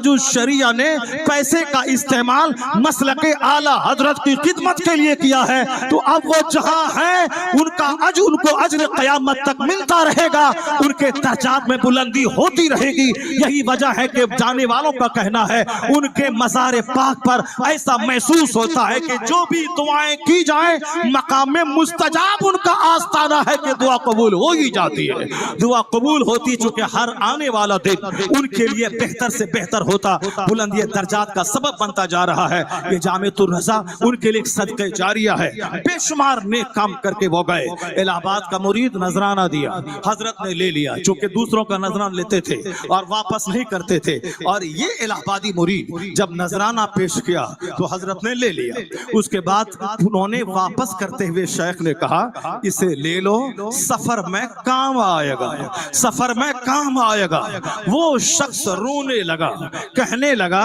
ताज शरिया ने पैसे का इस्तेमाल मसलक आला हजरत की खिदमत के लिए किया है, तो अब वो जहां है उनको अज्र क़यामत तक मिलता रहेगा, उनके दर्जात में बुलंदी होती रहेगी। यही वजह है कि जाने वालों का कहना है उनके मज़ार पाक पर ऐसा महसूस होता है कि जो भी दुआएं की जाए मकाम में मुस्तजाब उनका आस्ताना है कि दुआ कबूल हो ही जाती है, दुआ कबूल होती, चूंकि हर आने वाला दिन उनके लिए बेहतर से बेहतर होता, बुलंदी दर्जात का सबब बनता जा रहा है। ये जामिअतुर रज़ा उनके लिए सदक़े जारिया है। बेशुमार नेक काम करके वो गए, इलाहाबाद का मुरीद नजराना दिया, हजरत ने ले लिया, चूंकि दूसरों का नजराना लेते थे और वापस नहीं करते थे, और ये इलाहाबादी मुरीद जब नजराना पेश किया तो हजरत ने ले लिया। उसके बाद उन्होंने वापस करते हुए शेख ने कहा इसे ले लो, सफर में काम आएगा, सफर में काम आएगा। वो शख्स रोने लगा, कहने लगा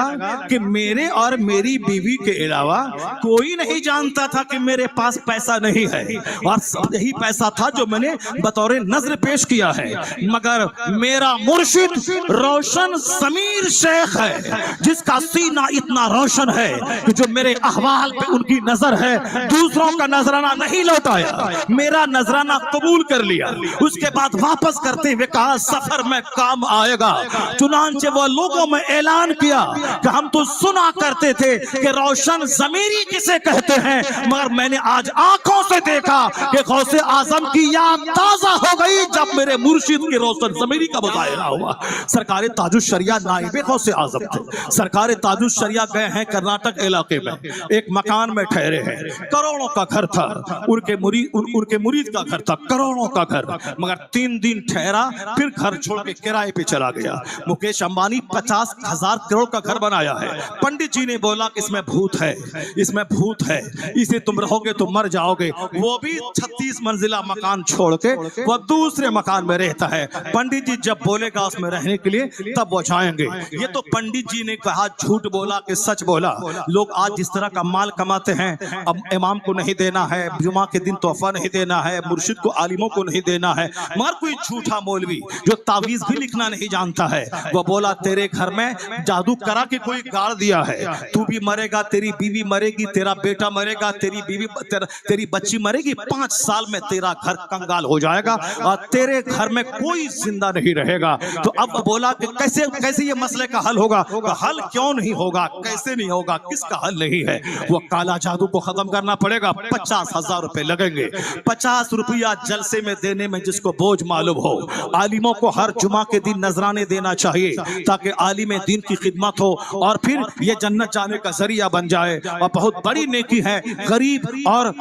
कि मेरे और मेरी बीवी के अलावा कोई नहीं जानता था कि मेरे पास पैसा नहीं है, और यही पैसा था जो मैंने बतौर नजर पेश किया है, मगर मेरा मुर्शिद रोशन ज़मीर शेख है जिसका सीना इतना रोशन है कि जो मेरे अहवाल पे उनकी नजर है, दूसरों का नजराना नहीं लौटाया, मेरा नजराना कबूल कर लिया। उसके बाद वापस करते हुए कहा सफर में काम आएगा। चुनांचे वो लोगों में ऐलान किया कि हम तो सुना करते थे कि रोशन ज़मीरी किसे कहते हैं, मगर मैंने आज आंखों से देखा कि गौसे आजम की याद ताजा हो गई जब मेरे मुर्शिद के रोशन ज़मीरी का मुज़ाहिरा हुआ। सरकार ताजुश शरिया नाइबे गौसे आजम थे, सरकार ताजुश शरिया गए हैं कर्नाटक इलाके में, एक मकान में ठहरे हैं, करोड़ों का घर था, उनके मुरीद का घर था, करोड़ों का घर, मगर 3 दिन ठहरा, फिर घर छोड़ के किराए पे चला गया। मुकेश अंबानी 50,000 करोड़ का घर बनाया है। पंडित जी ने बोला कि इसमें भूत है, इसमें भूत है, इसे तुम रहोगे तो मर जाओगे। वो भी 36 मंजिला मकान छोड़ के वो दूसरे मकान में रहता है। पंडित जी जब बोलेगा उसमें रहने के लिए तब वो जाएंगे। ये तो पंडित जी ने कहा, झूठ बोला कि सच बोला। लोग आज जिस तरह का माल कमाते हैं, अब इमाम को नहीं देना है, जुमा के दिन तोहफा नहीं देना है, मुर्शिद को आलिमों को नहीं देना है, मगर कोई झूठा मौलवी जो तावीज भी लिखना नहीं जानता है वो बोला तेरे घर में जादू करा के कोई गाड़ दिया है, तू भी मरेगा, तेरी बीवी मरेगी, तेरा बेटा मरेगा, तेरी बच्ची मरेगी, 5 साल में तेरा घर कंगाल हो जाएगा और तेरे घर में कोई जिंदा नहीं रहेगा। तो अब बोला कि कैसे ये मसले का हल होगा? हल क्यों नहीं होगा, कैसे नहीं होगा, किसका हल नहीं है? वो काला जादू को खत्म करना पड़ेगा। 50,000 रुपए लगेंगे। 50 रुपया जलसे में देने में जिसको बोझ मालूम हो, आलिमों को हर जुमा के दिन नजराने देना चाहिए ताकि आलिम दीन की खिदमत हो और फिर ये जन्नत जाने का जरिया बन जाए। और बहुत बड़ी नेकी है गरीब और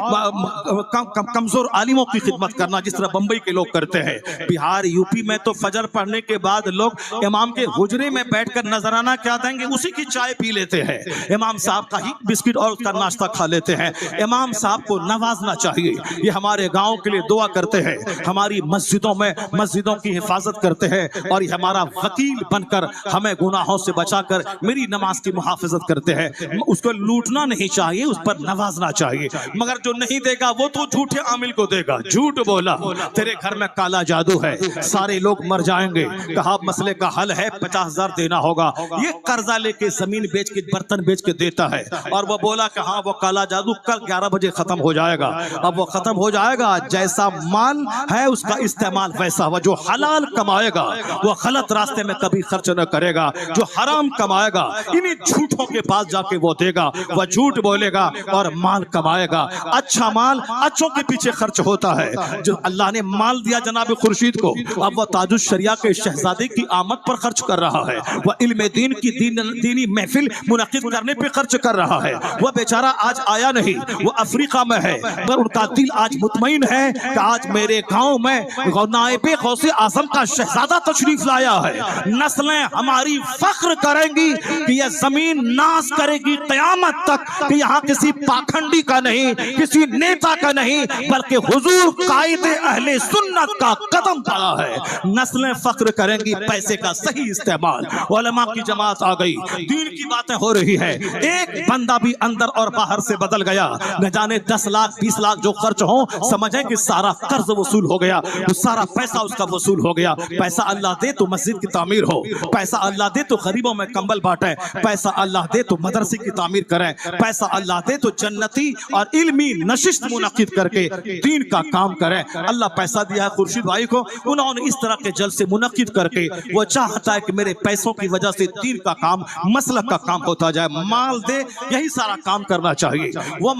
कमजोर आलिमों की खिदमत करना, जिस तरह बंबई के लोग करते हैं। बिहार यूपी में तो फजर पढ़ने के बाद लोग इमाम के हुजरे में बैठकर नजराना क्या देंगे, उसी की चाय पी लेते हैं, इमाम साहब का ही बिस्किट और उसका नाश्ता खा लेते हैं। इमाम साहब को नवाजना चाहिए। ये हमारे गांव के लिए दुआ करते हैं, हमारी मस्जिदों की हिफाजत करते हैं और ये हमारा वकील बनकर हमें गुनाहों से बचाकर मेरी नमाज की मुहाफिजत करते हैं। उसको लूटना नहीं चाहिए, उस पर नवाजना चाहिए, मगर जो नहीं देगा वो तो झूठे आमिल को देगा। झूठ बोला तेरे घर में काला जादू है, सारे लोग मर जाएंगे। कहा मसले का हल है, 50,000 देना होगा। ये कर्जा लेके जमीन बेच के बर्तन बेच के देता है और वो बोला कि हाँ वो काला जादू कल 11 बजे खत्म हो जाएगा। अब वो खत्म हो जाएगा, जैसा माल है उसका इस्तेमाल वैसा हुआ। जो हलाल कमाएगा वो गलत रास्ते में कभी खर्च न करेगा, जो हराम कमाएगा इन्हीं झूठों के पास जाके वो देगा। वह झूठ बोलेगा और माल कमाएगा। अच्छा माल अच्छों के पीछे खर्च होता है। जो अल्लाह ने माल दिया जनाब खुर्शीद को, अब वह ताजुश शरिया के शहजादे की आमद पर खर्च कर रहा है, वह इल्म दीन की दीनी महफिल मुनक्किद करने पे खर्च कर रहा है। वह बेचारा आज आया नहीं, वो अफ्रीका में है, पर उनका दिल आज मुतमईन है कि आज मेरे गांव में नाइबे गौसे आजम का शहजादा तशरीफ लाया है। नस्लें हमारी फख्र करेंगी कि यह जमीन नाज करेगी क़यामत तक कि यहाँ किसी पाखंडी का नहीं, किसी नेता का नहीं, बल्कि हुजूर कायदे अहले सुन्नत का कदम पड़ा है। नस्लें फख्र करेंगी पैसे का सही इस्तेमाल। उलमा की जमात आ गई, दीन की बातें हो रही है। एक बंदा भी अंदर और बाहर से बदल गया, न जाने 10 लाख 20 लाख जो खर्च हो, समझें कि सारा कर्ज वसूल हो गया, वो सारा पैसा उसका वसूल हो गया। पैसा अल्लाह दे तो मस्जिद की तामीर हो, पैसा अल्लाह दे तो गरीबों में कंबल बांटे, पैसा अल्लाह दे तो मदरसे की तामीर करें, पैसा अल्लाह दे तो जन्नती और इल्मी नशिस्त मुनक्किद करके दीन का काम करें। अल्लाह पैसा दिया है खुर्शीद भाई को, उन्होंने इस तरह के जलसे मुनक्किद करके वो चाहता है कि मेरे पैसों की वजह से दीन का काम, मसलक का काम होता जाए। माल दे, यही सारा काम करना चाहिए। वो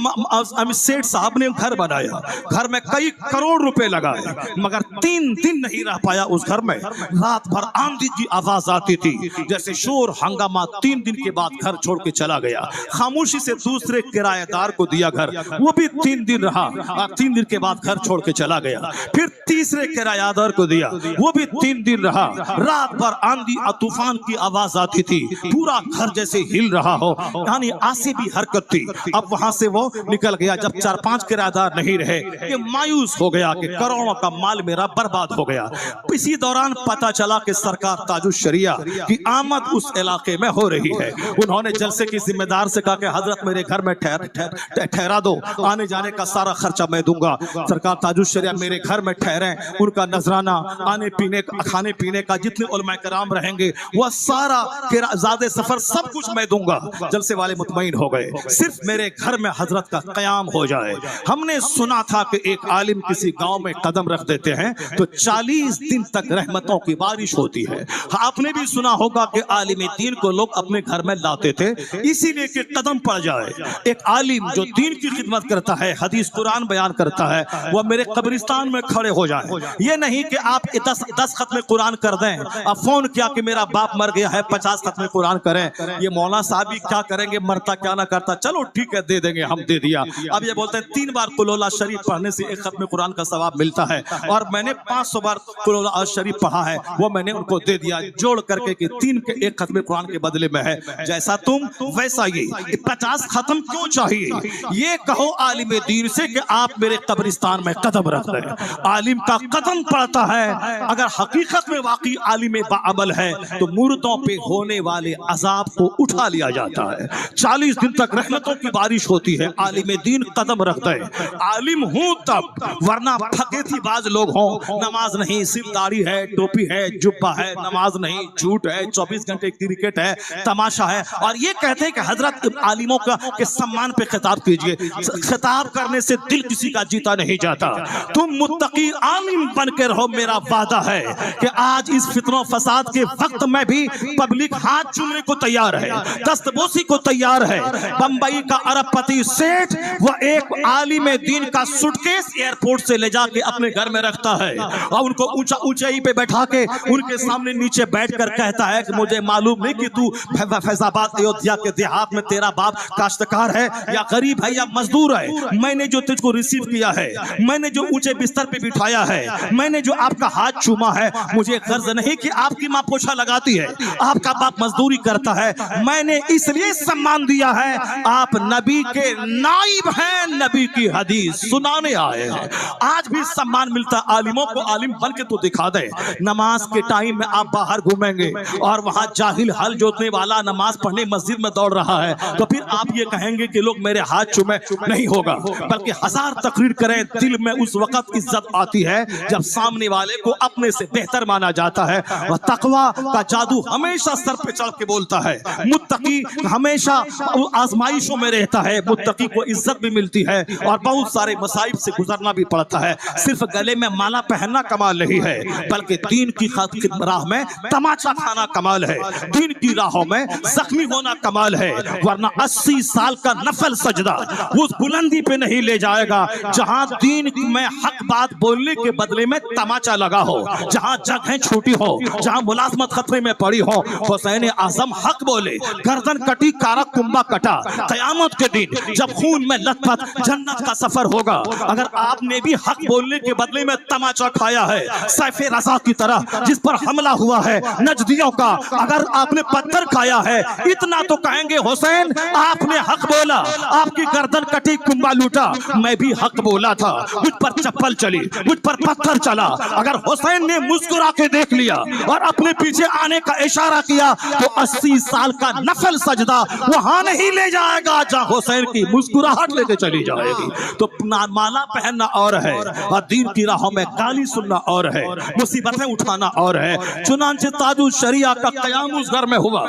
अमित सेठ साहब ने घर बनाया, घर में कई करोड़ रुपए लगाए, मगर 3 दिन नहीं रह पाया उस घर में। रात भर आंधी की आवाज आती थी, जैसे शोर हंगामा। 3 दिन के बाद घर छोड़ के चला गया। खामोशी से दूसरे किराएदार को दिया घर, वो भी 3 दिन रहा और 3 दिन के बाद घर छोड़ के चला गया। फिर तीसरे किराएदार को दिया, वो भी 3 दिन रहा। रात भर आंधी और तूफान की आवाज आती थी, पूरा घर जैसे हिल रहा हो, यानी आसे भी हरकत थी। अब वहां से वो निकल गया। जब 4-5 किराएदार नहीं रहे, ये मायूस हो गया कि करोड़ों का माल मेरा बर्बाद हो गया। इसी दौरान पता चला कि सरकार ताजुश शरिया की आमद उस इलाके में हो रही है। उन्होंने जलसे की जिम्मेदार से कहा कि हजरत मेरे घर में ठहरा दो, आने जाने का सारा खर्चा मैं दूंगा। सरकार ताजुश शरिया मेरे घर में ठहरे, उनका नजराना, आने पीने, खाने पीने का, जितने उलमा कराम रहेंगे वह सारा ज़ादे सफर सब कुछ मैं दूंगा। जलसे वाले मुतमईन हो गए, सिर्फ मेरे घर में हजरत का कयाम हो जाए। हमने सुना था कि एक आलिम किसी गांव में कदम रख देते हैं तो 40 दिन तक रहमतों की बारिश होती है। आपने भी सुना होगा कि आलिम दीन को लोग अपने घर में लाते थे इसीलिए कि कदम पड़ जाए। एक आलिम जो दीन की खिदमत करता है, हदीस कुरान बयान करता है, वह मेरे कब्रिस्तान में खड़े हो जाए। ये नहीं कि आप 10 खत्म कुरान कर दें, अब फोन किया कि मेरा बाप मर गया है 50 खत्म कुरान करें। ये मौला साहब ही क्या करेंगे, मरता क्या ना करता, चलो ठीक है दे देंगे, हम दे दिया। अब ये बोलते हैं 3 बार कुल शरीफ पढ़ने से 1 खत्म कुरान का सवाब मिलता है, और मैंने 500 बार कुल शरीफ पढ़ा है, वो मैंने उनको दे दिया जोड़ करके कि 3 के 1 खत्म कुरान के बदले में है। जैसा तुम वैसा ये 50 खत्म क्यों चाहिए? ये कहो आलिम दीन से कि आप मेरे कब्रिस्तान में कदम रख दें। आलिम का कदम पड़ता है, अगर हकीकत में वाकई आलिम बाअमल है तो मुर्दों पे होने वाले अजाब को उठा लिया जाता है। 40 दिन तक रहमतों की बारिश होती है, आलिम दीन कदम रख दे। आलिम हूं तब, वरना फकीती बाज लोग हों, नमाज नहीं, सिर्फ दाढ़ी है, टोपी है, जुब्बा है, नमाज नहीं, झूठ है, 24 घंटे क्रिकेट है, तमाशा है, और ये कहते हैं कि हजरत आलिमों का के सम्मान पे खिताब कीजिए। खिताब करने से दिल किसी का जीता नहीं जाता। तुम मुत्तकी आलिम बन के रहो, मेरा वादा है कि आज इस फितनों फसाद के वक्त में भी पब्लिक हाथ चूमने को तैयार है, दस्तबोसी को तैयार है। बंबई का अरबपति सेठ वो एक आलिम दीन का सूटकेस एयरपोर्ट से ले जाके अपने घर में रखता है और उनको ऊंचाई पे बैठा के उनके सामने नीचे बैठकर कहता है कि मुझे मालूम नहीं कि तू फैजाबाद अयोध्या के देहात में तेरा बाप काश्तकार है या गरीब है या मजदूर है, मैंने जो तुझको रिसीव किया है, मैंने जो ऊंचे बिस्तर पे बिठाया है, मैंने जो आपका हाथ चूमा है, मुझे गर्ज नहीं कि आपकी माँ पोछा लगाती है, आपका बाप मजदूरी करता है, मैंने इसलिए सम्मान दिया है, आप नबी के नाइब हैं, नबी की हदीस सुनाने आए हैं। आज भी सम्मान मिलता आलिमों को, आलिम बन के तो दिखा दे। नमाज के टाइम में आप बाहर घूमेंगे और वहां जाहिल हल जोतने वाला नमाज पढ़ने मस्जिद में दौड़ रहा है, तो फिर आप ये कहेंगे कि लोग मेरे हाथ चूमे, नहीं होगा। बल्कि 1000 तकरीर करें, दिल में उस वक्त इज्जत आती है जब सामने वाले को अपने से बेहतर माना जाता है। वह तकवा का जादू हमेशा सर पे चढ़ के बोलता है। मुत्तकी हमेशा आजमाइशों में रहता है, मुत्तकी को इज्जत भी मिलती है और बहुत सारे मसाइब से गुजरना भी पड़ता है। सिर्फ गले में माला पहनना कमाल नहीं है, बल्कि दीन की राह में तमाचा खाना कमाल है, दीन की राहों में जख्मी होना कमाल है। वरना 80 साल का नफल सजदा उस बुलंदी पे नहीं ले जाएगा जहां दीन में हक बात बोलने के बदले में तमाचा लगा हो, जहां जगह छूटी हो, जहां मुलाजमत खतरे में पड़ी हो। हुसैन आजम हक बोले, गर्दन कटी, कारक कुंबा कटा। क़यामत के दिन जब खून में लथपथ जन्नत का सफर होगा, अगर आपने भी हक बोलने के बदले में तमाचा खाया है, सैफे रज़ा की तरह जिस पर हमला हुआ है नजदियों का, अगर आपने पत्थर खाया है, इतना तो कहेंगे हुसैन आपने हक बोला, आपकी गर्दन कटी, कुंबा लूटा, मैं भी हक बोला था, मुझ पर चप्पल चली, मुझ पर पत्थर चला। अगर हुसैन ने मुस्कुरा के देख लिया और अपने पीछे आने का इशारा किया तो 80 साल का नफल सजदा वहां नहीं ले जाएगा जहां हुसैन की मुस्कुराहट लेके चली जाएगी। तो माला पहनना और है और दीन की राहों में गाली सुनना और है, मुसीबतें उठाना और है। चुनांचे ताजुश शरिया का قیام اس گھر میں ہوا.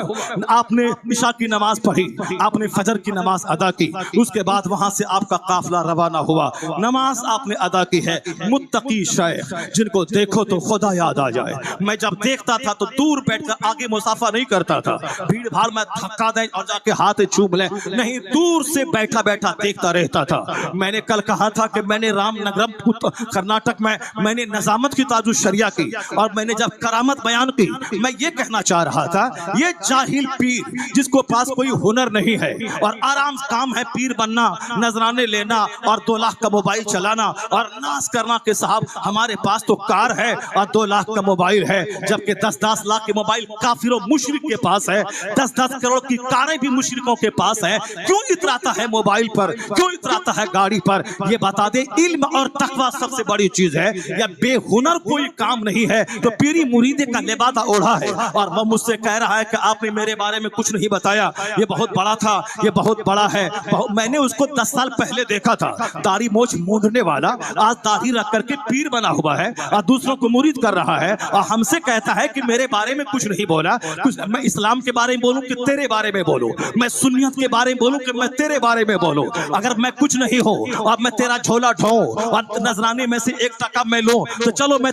آپ نے عشاء کی نماز پڑھی, آپ نے فجر کی نماز ادا کی, اس کے بعد وہاں سے آپ کا قافلہ روانہ ہوا, نماز آپ نے ادا کی ہے. متقی شیخ جن کو دیکھو تو خدا یاد آ جائے. میں جب دیکھتا تھا تو دور بیٹھ کر آگے مصافحہ نہیں کرتا تھا, بھیڑ بھاڑ میں دھکا دیں اور جا کے ہاتھ چوم لیں, نہیں, دور سے بیٹھا بیٹھا دیکھتا رہتا تھا. میں نے کل کہا تھا کہ میں نے رام نگرم کرناٹک میں نے نظامت کی تاج الشریعہ کی, اور میں نے جب کرامت بیان کی, میں یہ کہنا چاہ رہا تھا یہ جاہل پیر جس کو پاس کوئی ہنر نہیں ہے اور آرام کام ہے پیر بننا, نذرانے لینا اور 2 لاکھ کا موبائل چلانا اور ناز کرنا کہ صاحب ہمارے پاس تو کار ہے اور 2 لاکھ کا موبائل ہے, جبکہ 10-10 لاکھ کے موبائل کافر و مشرک کے پاس ہے, 10-10 کروڑ کی کاریں بھی مشرکوں کے پاس ہیں. کیوں اتراتا ہے موبائل پر, کیوں اتراتا ہے گاڑی پر؟ یہ بتا دے علم اور تقوی سب سے بڑی چیز ہے, یا بے ہنر کوئی کام نہیں ہے تو پیری مریدے کا لبادہ اوڑھا ہے. اور وہ مجھ سے کہہ رہا ہے کہ آپ نے میرے بارے میں کچھ نہیں بتایا, یہ بہت بڑا تھا, یہ بہت بڑا ہے. میں نے اس کو 10 سال پہلے دیکھا تھا, داڑھی موچھ موندنے والا, آج داڑھی رکھ کر کے پیر بنا ہوا ہے اور دوسروں کو مرید کر رہا ہے, اور ہم سے کہتا ہے کہ میرے بارے میں کچھ نہیں بولا. میں اسلام کے بارے میں بولوں کہ تیرے بارے میں بولوں, میں سنیت کے بارے میں بولوں کہ میں تیرے بارے میں بولوں. اگر میں کچھ نہیں ہوں اور میں تیرا جھولا ڈھوؤں اور نذرانے میں سے 1 ٹکا میں لوں تو چلو میں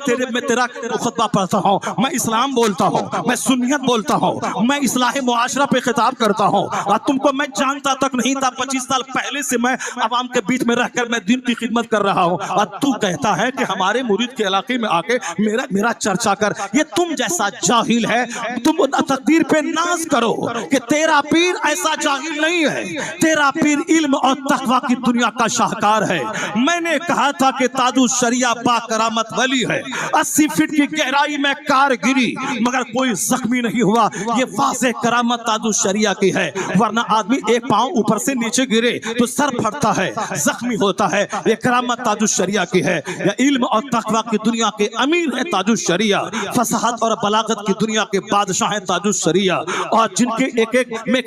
تیرا خطبہ پڑھتا ہوں, میں اسلام بولتا ہوں, میں سنیت بولتا ہوں, میں اصلاح معاشرہ پہ خطاب کرتا ہوں, اور تم کو میں جانتا تک نہیں تھا. 25 سال پہلے سے میں عوام کے بیچ میں رہ کر میں دین کی خدمت کر رہا ہوں, اور تو کہتا ہے کہ ہمارے مرید کے علاقے میں آ کے میرا چرچا کر. یہ تم جیسا جاہل ہے, تم تقدیر پہ ناز کرو کہ تیرا پیر ایسا جاہل نہیں ہے, تیرا پیر علم اور تقوی کی دنیا کا شاہکار ہے. میں نے کہا تھا کہ تاج الشریعہ با کرامت ولی ہے, 80 فٹ کی گہرائی میں کار گری مگر کوئی زخمی نہیں ہوا. یہ واضح کرامت تاج الشریعہ کی ہے, ورنہ آدمی ایک پاؤں اوپر سے نیچے گرے تو سر پھٹتا ہے, زخمی ہوتا ہے. یہ کرامت تاج الشریعہ کی ہے. یہ علم اور تقوی کی دنیا کے امیر ہے تاج الشریعہ, فصاحت اور بلاغت کی دنیا کے بادشاہ ہیں تاج الشریعہ, اور جن کے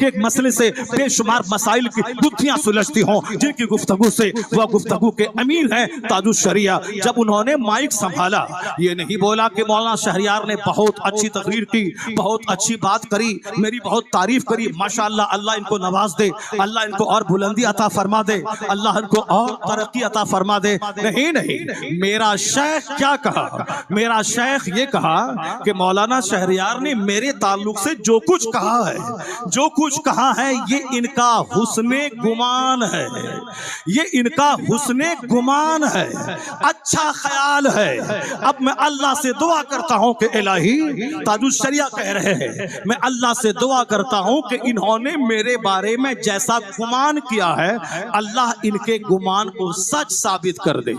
ایک مسئلے سے بے شمار مسائل کی گتھیاں سلجھتی ہوں, جن کی گفتگو سے وہ گفتگو کے امیر ہیں تاج الشریعہ. جب انہوں نے مائک سنبھالا, یہ نہیں بولا کہ مولانا شہریار نے بہت اچھی تقریر کی, بہت اچھی بات کری, میری بہت تعریف کری, ماشاءاللہ اللہ ان کو نواز دے, اللہ ان کو اور بلندی عطا فرما دے, اللہ ان کو اور ترقی عطا فرما دے. نہیں, میرا شیخ کیا کہا؟ میرا شیخ یہ کہا کہ مولانا شہریار نے میرے تعلق سے جو کچھ کہا ہے, جو کچھ کہا ہے یہ ان کا حسن گمان ہے, یہ ان کا حسن گمان ہے, اچھا خیال ہے. اب میں اللہ سے دعا کرتا ہوں کہ الہی, تاج الشریعہ کہہ رہے ہیں, میں اللہ سے دعا کرتا ہوں کہ انہوں نے میرے بارے میں جیسا گمان کیا ہے اللہ ان کے گمان کو سچ ثابت کر دے.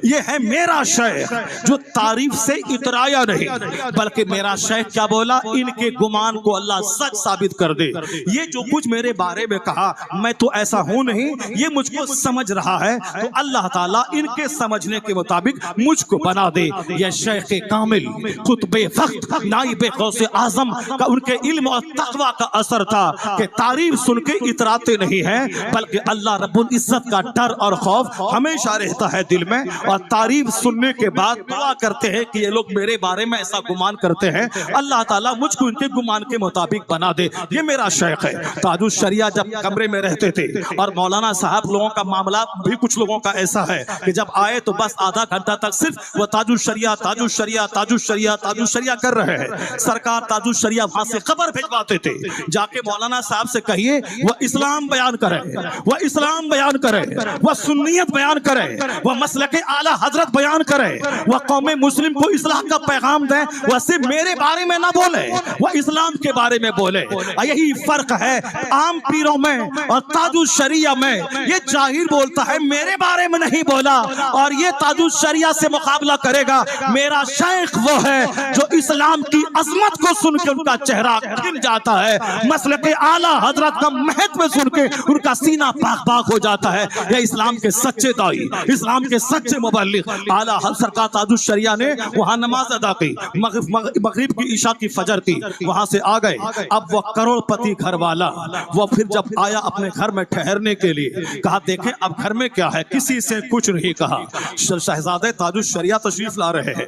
یہ ہے میرا شیخ جو تعریف سے اترایا نہیں, بلکہ میرا شیخ کیا بولا, ان کے گمان کو اللہ سچ ثابت کر دے. یہ جو کچھ میرے بارے میں کہا میں تو ایسا ہوں نہیں, یہ مجھ کو سمجھ رہا ہے, تو اللہ تعالیٰ ان کے سمجھنے کے مطابق مجھ کو بنا دے. یہ شیخ کامل قطب وقت نائب غوث اعظم کا ان کے علم اور تقوی کا اثر تھا کہ تعریف سن کے اتراتے نہیں ہیں, بلکہ اللہ رب العزت کا ڈر اور خوف ہمیشہ رہتا ہے دل میں, اور تعریف سننے کے بعد دعا کرتے ہیں کہ یہ لوگ میرے بارے میں ایسا گمان کرتے ہیں, اللہ تعالیٰ مجھ کو ان کے گمان کے مطابق بنا دے. یہ میرا شیخ ہے. تاج الشریعہ جب کمرے میں رہتے تھے, اور مولانا صاحب لوگوں کا معاملہ بھی کچھ لوگوں کا ایسا ہے کہ جب آئے تو بس آدھا گھنٹہ تک صرف وہ تاج الشریعہ تاج الشریعہ تاج الشریعہ تاج الشریعہ کر رہے ہیں. سرکار تاج الشریعہ وہاں سے خبر بھیجواتے تھے, جا کے مولانا صاحب سے کہیے وہ اسلام بیان کرے, وہ اسلام بیان کرے, وہ سنیت بیان کرے, وہ مسلک اعلیٰ حضرت بیان کرے, وہ قوم مسلم کو اصلاح کا پیغام دیں. وہ صرف میرے بارے میں نہ بولے, وہ اسلام کے بارے میں بولے. یہی فرق ہے عام پیروں میں اور تاج الشریعہ میں. یہ جاہل بولتا ہے میرے بارے میں نہیں بولا, اور یہ تاج الشریعہ سے مقابلہ کرے گا. میرا شیخ وہ ہے جو اسلام کی عظمت کو سن کے ان کا چہرہ کھل جاتا ہے, مسلک اعلیٰ حضرت کا مہتو سن کے ان کا سینہ پاک پاک ہو جاتا ہے. یہ اسلام کے سچے داعی, اسلام کے سچے مبلغ اعلیٰ حضرت سرکار تاج الشریعہ نے وہاں نماز ادا کی, مغرب کی عشاء کی فجر کی, وہاں سے آ گئے. اب وہ کروڑ پتی گھر والا وہ پھر جب آیا اپنے گھر میں ٹھہرنے کے لیے, کہا دیکھیں اب گھر میں کیا ہے, کسی سے کچھ نہیں کہا. شہزادے تاج الشریعہ تشریف لا رہے ہیں,